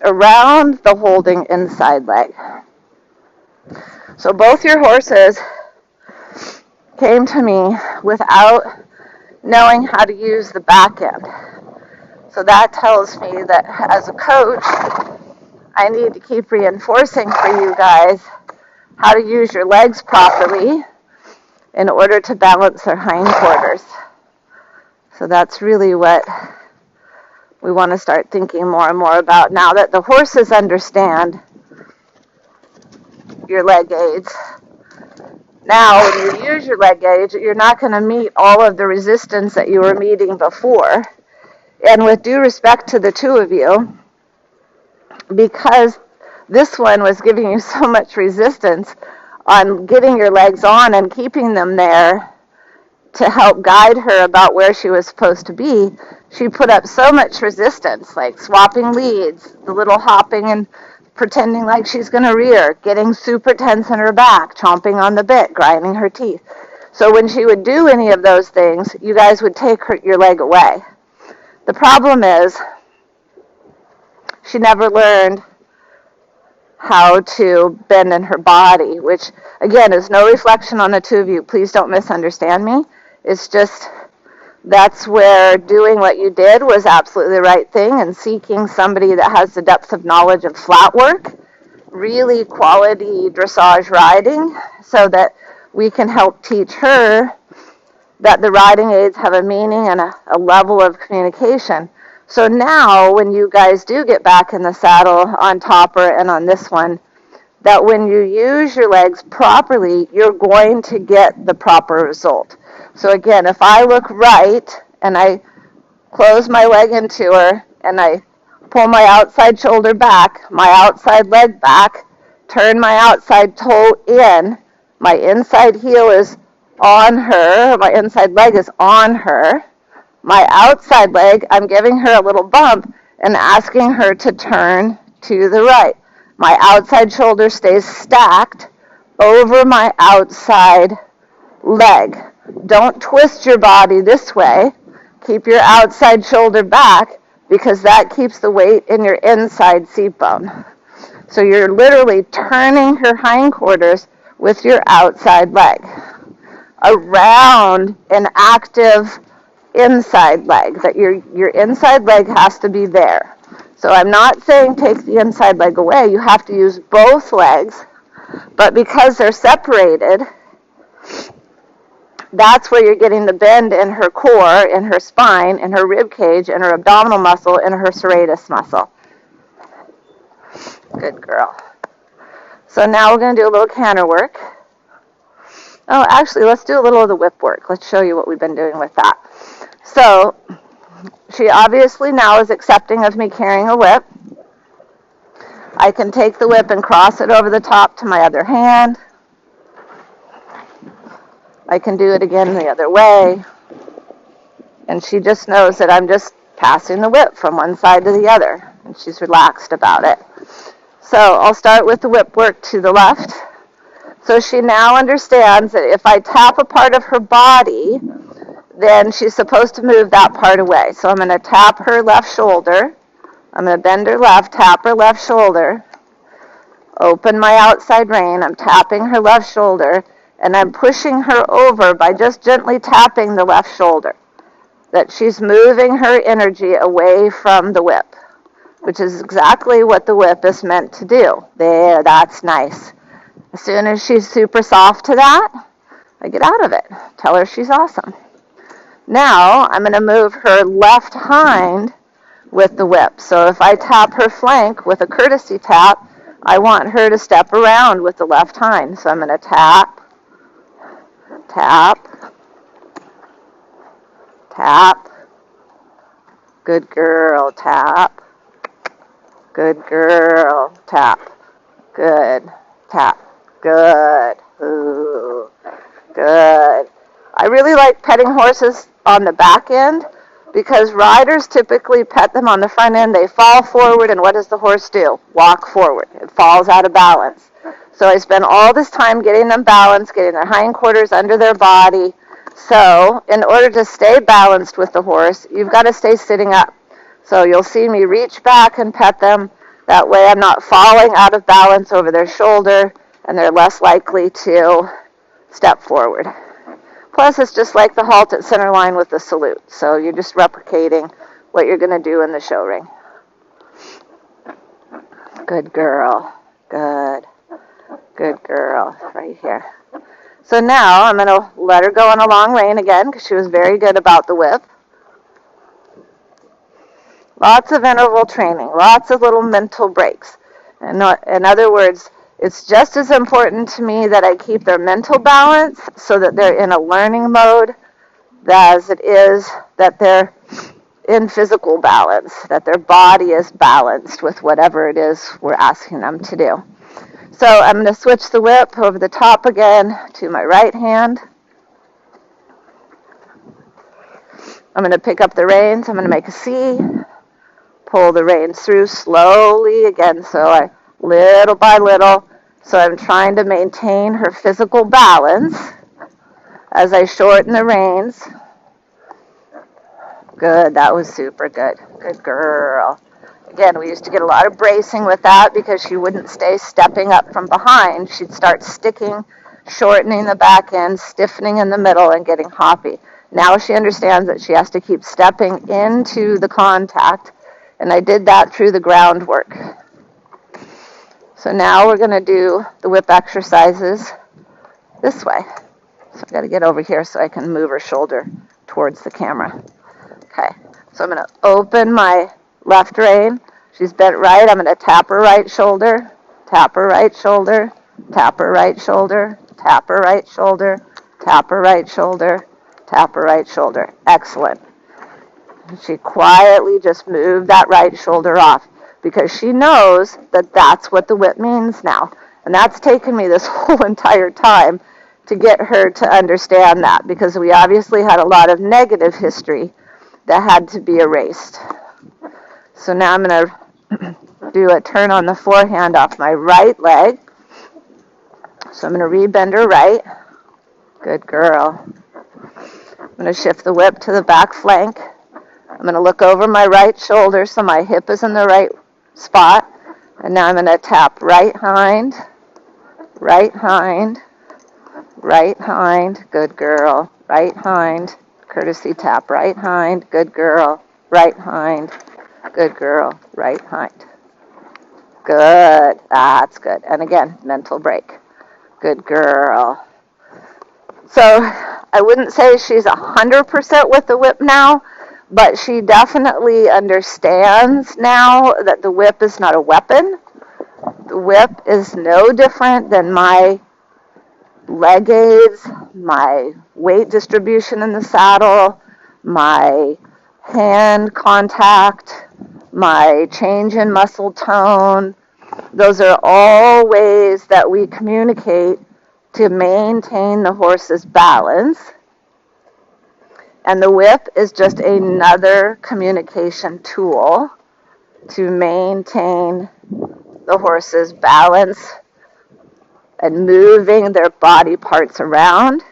around the holding inside leg. So both your horses came to me without knowing how to use the back end. So that tells me that as a coach, I need to keep reinforcing for you guys how to use your legs properly in order to balance their hindquarters. So that's really what we want to start thinking more and more about now that the horses understand your leg aids. Now, when you use your leg aids, you're not going to meet all of the resistance that you were meeting before. And with due respect to the two of you, because this one was giving you so much resistance on getting your legs on and keeping them there to help guide her about where she was supposed to be, she put up so much resistance, like swapping leads, the little hopping and pretending like she's going to rear, getting super tense in her back, chomping on the bit, grinding her teeth. So when she would do any of those things, you guys would take your leg away. The problem is she never learned how to bend in her body, which, again, is no reflection on the two of you. Please don't misunderstand me. It's just that's where doing what you did was absolutely the right thing, and seeking somebody that has the depth of knowledge of flat work, really quality dressage riding, so that we can help teach her that the riding aids have a meaning and a level of communication. So now when you guys do get back in the saddle on Topper and on this one, that when you use your legs properly, you're going to get the proper result. So again, if I look right and I close my leg into her and I pull my outside shoulder back, my outside leg back, turn my outside toe in, my inside heel is on her, my inside leg is on her, my outside leg, I'm giving her a little bump and asking her to turn to the right. My outside shoulder stays stacked over my outside leg. Don't twist your body this way. Keep your outside shoulder back, because that keeps the weight in your inside seat bone. So you're literally turning her hindquarters with your outside leg around an active inside leg, that your inside leg has to be there. So I'm not saying take the inside leg away. You have to use both legs, but because they're separated, that's where you're getting the bend in her core, in her spine, in her rib cage, in her abdominal muscle, in her serratus muscle. Good girl. So now we're going to do a little canter work. Oh, actually, let's do a little of the whip work. Let's show you what we've been doing with that. So she obviously now is accepting of me carrying a whip. I can take the whip and cross it over the top to my other hand. I can do it again the other way. And she just knows that I'm just passing the whip from one side to the other. And she's relaxed about it. So I'll start with the whip work to the left. So she now understands that if I tap a part of her body, then she's supposed to move that part away. So I'm going to tap her left shoulder. I'm going to bend her left, tap her left shoulder, open my outside rein. I'm tapping her left shoulder, and I'm pushing her over by just gently tapping the left shoulder. That she's moving her energy away from the whip, which is exactly what the whip is meant to do. There, that's nice. As soon as she's super soft to that, I get out of it. Tell her she's awesome. Now, I'm going to move her left hind with the whip. So if I tap her flank with a courtesy tap, I want her to step around with the left hind. So I'm going to tap, tap, tap. Good girl, tap. Good girl, tap. Good, tap. Good. Ooh, good. I really like petting horses on the back end, because riders typically pet them on the front end. They fall forward, and what does the horse do? Walk forward. It falls out of balance. So I spend all this time getting them balanced, getting their hindquarters under their body. So in order to stay balanced with the horse, you've got to stay sitting up. So you'll see me reach back and pet them, That way I'm not falling out of balance over their shoulder, and they're less likely to step forward. Plus, it's just like the halt at center line with the salute. So you're just replicating what you're going to do in the show ring. Good girl. Good. Good girl. Right here. So now I'm going to let her go on a long rein again because she was very good about the whip. Lots of interval training. Lots of little mental breaks. In other words, it's just as important to me that I keep their mental balance so that they're in a learning mode as it is that they're in physical balance, that their body is balanced with whatever it is we're asking them to do. So I'm going to switch the whip over the top again to my right hand. I'm going to pick up the reins. I'm going to make a C. Pull the reins through slowly again, so little by little. So I'm trying to maintain her physical balance as I shorten the reins. Good, that was super good. Good girl. Again, we used to get a lot of bracing with that because she wouldn't stay stepping up from behind. She'd start sticking, shortening the back end, stiffening in the middle, and getting hoppy. Now she understands that she has to keep stepping into the contact, and I did that through the groundwork. So now we're going to do the whip exercises this way. So I've got to get over here so I can move her shoulder towards the camera. Okay, so I'm going to open my left rein. She's bent right. I'm going to tap her right shoulder, tap her right shoulder, tap her right shoulder, tap her right shoulder, tap her right shoulder, tap her right shoulder. Excellent. She quietly just moved that right shoulder off because she knows that that's what the whip means now. And that's taken me this whole entire time to get her to understand that because we obviously had a lot of negative history that had to be erased. So now I'm going to do a turn on the forehand off my right leg. So I'm going to rebend her right. Good girl. I'm going to shift the whip to the back flank. I'm going to look over my right shoulder so my hip is in the right spot. And now I'm going to tap right hind, right hind, right hind. Good girl. Right hind. Courtesy tap, right hind, good girl, right hind, good girl, right hind. Good, that's good. And again, mental break. Good girl. So I wouldn't say she's 100% with the whip now, but she definitely understands now that the whip is not a weapon. The whip is no different than my leg aids, my weight distribution in the saddle, my hand contact, my change in muscle tone. Those are all ways that we communicate to maintain the horse's balance. And the whip is just another communication tool to maintain the horse's balance and moving their body parts around.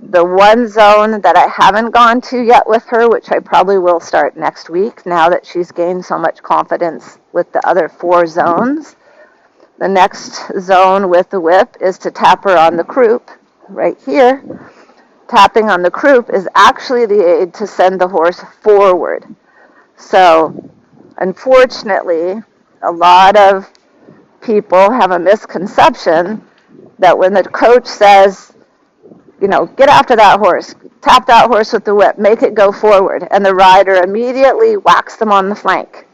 The one zone that I haven't gone to yet with her, which I probably will start next week now that she's gained so much confidence with the other 4 zones. The next zone with the whip is to tap her on the croup right here. Tapping on the croup is actually the aid to send the horse forward. So, unfortunately, a lot of people have a misconception that when the coach says, you know, get after that horse, tap that horse with the whip, make it go forward, and the rider immediately whacks them on the flank.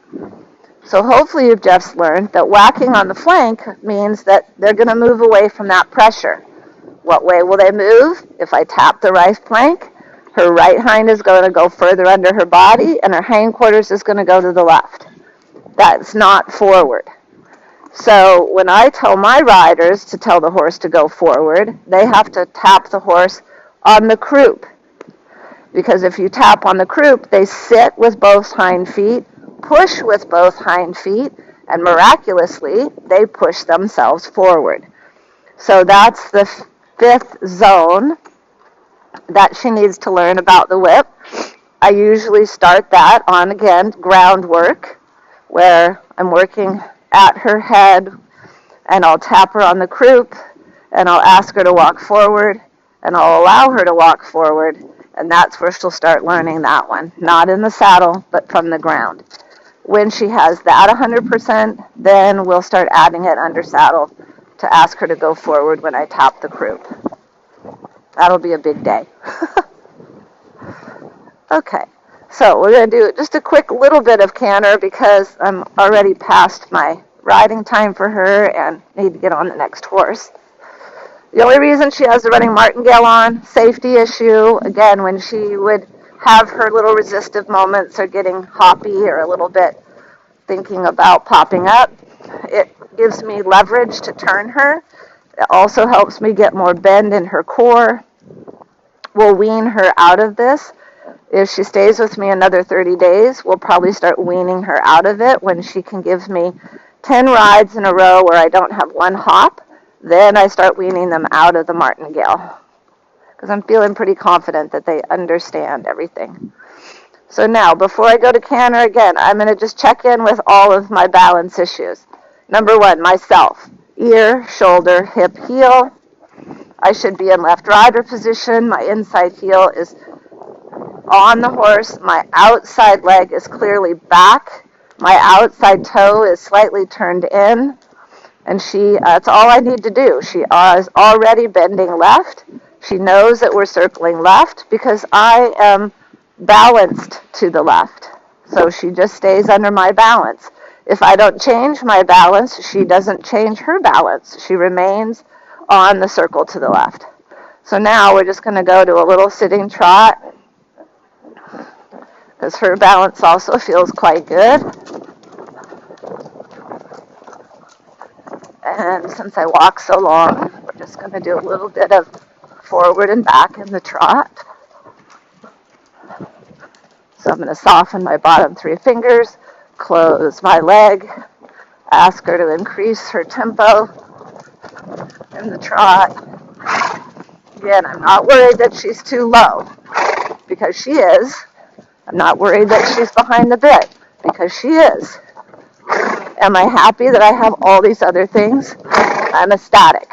So hopefully you've just learned that whacking on the flank means that they're going to move away from that pressure. What way will they move? If I tap the right flank, her right hind is going to go further under her body, and her hindquarters is going to go to the left. That's not forward. So when I tell my riders to tell the horse to go forward, they have to tap the horse on the croup. Because if you tap on the croup, they sit with both hind feet, push with both hind feet, and miraculously, they push themselves forward. So that's the 5th zone that she needs to learn about the whip. I usually start that on, again, groundwork, where I'm working at her head, and I'll tap her on the croup, and I'll ask her to walk forward, and I'll allow her to walk forward, and that's where she'll start learning that one. Not in the saddle, but from the ground. When she has that 100%, then we'll start adding it under saddle to ask her to go forward when I tap the croup. That'll be a big day. Okay, so we're going to do just a quick little bit of canter because I'm already past my riding time for her and need to get on the next horse. The only reason she has the running martingale on, safety issue, again, when she would have her little resistive moments or getting hoppy or a little bit thinking about popping up, it gives me leverage to turn her. It also helps me get more bend in her core. We'll wean her out of this. If she stays with me another 30 days, we'll probably start weaning her out of it when she can give me 10 rides in a row where I don't have one hop. Then I start weaning them out of the martingale because I'm feeling pretty confident that they understand everything. So now, before I go to canter again, I'm going to just check in with all of my balance issues. Number one, myself. Ear, shoulder, hip, heel. I should be in left rider position. My inside heel is on the horse. My outside leg is clearly back. My outside toe is slightly turned in. And that's all I need to do. She is already bending left. She knows that we're circling left because I am balanced to the left. So she just stays under my balance. If I don't change my balance, she doesn't change her balance. She remains on the circle to the left. So now we're just going to go to a little sitting trot because her balance also feels quite good. And since I walk so long, we're just going to do a little bit of forward and back in the trot. So I'm going to soften my bottom 3 fingers, close my leg, ask her to increase her tempo in the trot. Again, I'm not worried that she's too low, because she is. I'm not worried that she's behind the bit, because she is. Am I happy that I have all these other things? I'm ecstatic.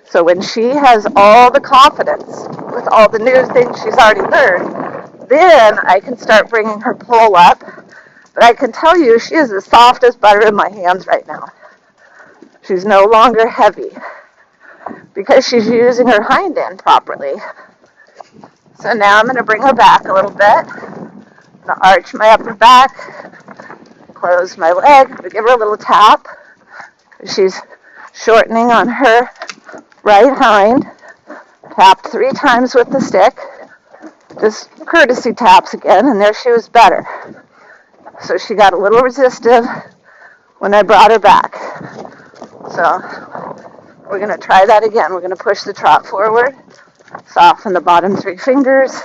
So when she has all the confidence with all the new things she's already learned, then I can start bringing her pull up. But I can tell you she is as soft as butter in my hands right now. She's no longer heavy because she's using her hind end properly. So now I'm going to bring her back a little bit. I'm going to arch my upper back, close my leg, give her a little tap. She's shortening on her right hind. Tapped 3 times with the stick. Just courtesy taps again, and there she was better. So she got a little resistive when I brought her back. So we're going to try that again. We're going to push the trot forward, soften the bottom 3 fingers,